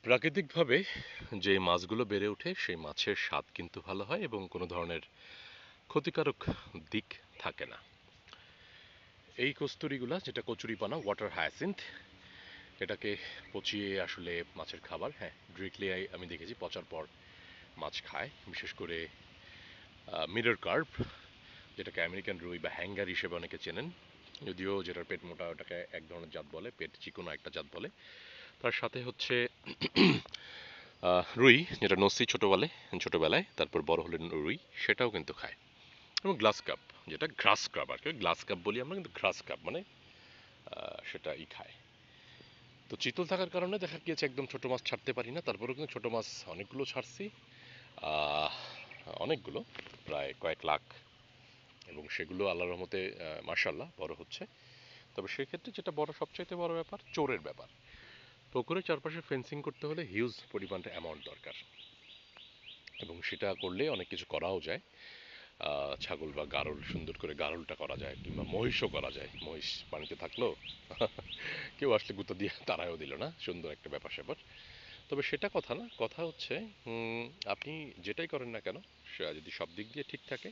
প্রাকৃতিকভাবে যে মাছগুলো বেড়ে ওঠে সেই মাছের স্বাদ কিন্তু ভালো হয় এবং কোনো ধরনের ক্ষতিকারক দিক থাকে না। এই কস্তুরীগুলা যেটা কচুরিপানা ওয়াটার হায়াসিন্থ, এটাকে পচিয়ে আসলে মাছের খাবার, হ্যাঁ ডিরেক্টলি আমি দেখেছি পচার পর মাছ খায়, বিশেষ করে মিরর কার্প, যেটাকে আমেরিকান রুই বা হ্যাঙ্গার হিসেবে অনেকে চেনেন, যদিও যেটার পেট মোটা ওটাকে এক ধরনের জাত বলে, পেট চিকনো একটা জাত বলে। তার সাথে হচ্ছে রুই, যেটা নসি ছোটবেলায়, তারপর বড় হলে রুই, সেটাও কিন্তু খায়। এবং গ্লাস কাপ, যেটা গ্রাস কাপ আর কি, গ্লাস কাপ বলি আমরা, কিন্তু গ্রাস কাপ মানে সেটাই খায়। তো চিতল থাকার কারণে দেখা গিয়েছে একদম ছোট মাছ ছাড়তে পারি না, তারপরেও কিন্তু ছোট মাছ অনেকগুলো ছাড়ছি, আহ, অনেকগুলো, প্রায় কয়েক লাখ, এবং সেগুলো আল্লাহর রহমতে মাশাআল্লাহ বড় হচ্ছে। তবে সেক্ষেত্রে যেটা বড়, সবচাইতে বড় ব্যাপার চোরের ব্যাপার। পুকুরের চারপাশে ফেন্সিং করতে হলে হিউজ পরিমাণে অ্যামাউন্ট দরকার, এবং সেটা করলে অনেক কিছু করাও যায়। ছাগল বা গারল, সুন্দর করে গারলটা করা যায়, কিংবা মহিষও করা যায়। মহিষ পানিতে থাকলো, কেউ আসলে গুঁতো দিয়ে তাড়ায়ও দিল না, সুন্দর একটা ব্যাপার স্যাপার। তবে সেটা কথা না, কথা হচ্ছে আপনি যেটাই করেন না কেন, সে যদি সব দিক দিয়ে ঠিক থাকে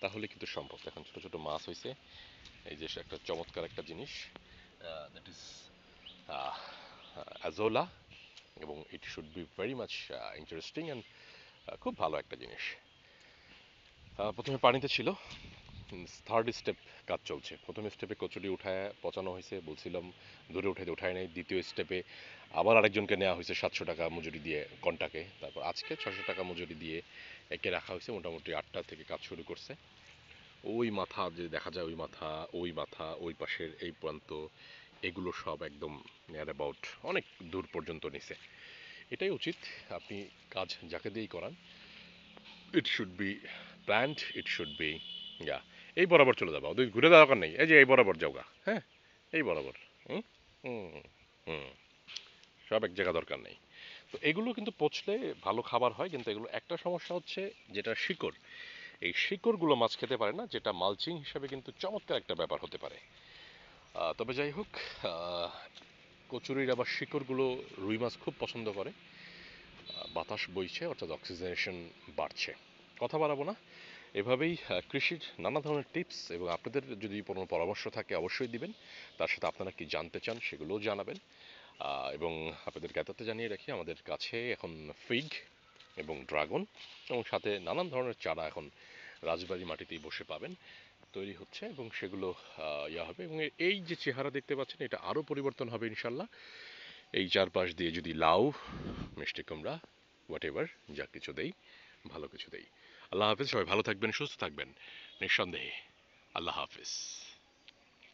তাহলে কিন্তু সম্ভব। এখন ছোট ছোট মাছ হয়েছে, এই যে একটা চমৎকার একটা জিনিস, দ্যাট ইজ অ্যাজোলা, এবং ইট should be very much interesting and খুব ভালো একটা জিনিস। প্রথমে পানিতে ছিল, থার্ড স্টেপ কাজ চলছে। প্রথম স্টেপে কচুরি উঠায় পচানো হয়েছে, বলছিলাম দূরে উঠাইতে উঠায় নাই। দ্বিতীয় স্টেপে আবার আরেকজনকে নেওয়া হয়েছে 700 টাকা মজুরি দিয়ে কন্টাকে, তারপর আজকে 600 টাকা মজুরি দিয়ে একে রাখা হয়েছে। মোটামুটি 8টা থেকে কাজ শুরু করছে। ওই মাথা যে দেখা যায়, ওই মাথা, ওই মাথা, ওই পাশের এই প্রান্ত, এগুলো সব একদম নিয়ার অ্যাবাউট অনেক দূর পর্যন্ত নিছে। এটাই উচিত, আপনি কাজ যাকে দিয়েই করান, it should be planned, it should be, yeah, এই বরাবর চলে যাবা, ওদের ঘুরে যাওয়ার দরকার নেই, এই যে এই বরাবর যাওগা, হ্যাঁ, এই বরাবর। হুম হুম হুম সব এক জায়গা দরকার নেই। তো এগুলো কিন্তু পচলে ভালো খাবার হয়, কিন্তু এগুলো একটা সমস্যা হচ্ছে, যেটা শিকড়, এই শিকড়গুলো মাছ খেতে পারে না, যেটা মালচিং হিসাবে কিন্তু চমৎকার একটা ব্যাপার হতে পারে। তবে যাই হোক, আহ, কচুরির আবার শিকড়গুলো রুই মাছ খুব পছন্দ করে। বাতাস বইছে, অর্থাৎ অক্সিজেনেশন বাড়ছে। কথা বাড়াবো না, এভাবেই কৃষির নানা ধরনের টিপস, এবং আপনাদের যদি কোনো পরামর্শ থাকে অবশ্যই দিবেন। তার সাথে আপনারা কি জানতে চান সেগুলোও জানাবেন। এবং আপনাদের জ্ঞাতার্থে জানিয়ে রাখি, আমাদের কাছে এখন ফিগ এবং ড্রাগন, এবং সাথে নানান ধরনের চারা এখন রাজবাড়ি মাটিতেই বসে পাবেন, তৈরি হচ্ছে, এবং সেগুলো ইয়া হবে। এবং এই যে চেহারা দেখতে পাচ্ছেন, এটা আরও পরিবর্তন হবে ইনশাল্লাহ। এই চারপাশ দিয়ে যদি লাউ, মিষ্টি কুমড়া, হোয়াট এভার, যা কিছু দেই, ভালো কিছু দেই। আল্লাহ হাফিজ, সবাই ভালো থাকবেন, সুস্থ থাকবেন, নিঃসন্দেহে। আল্লাহ হাফিজ।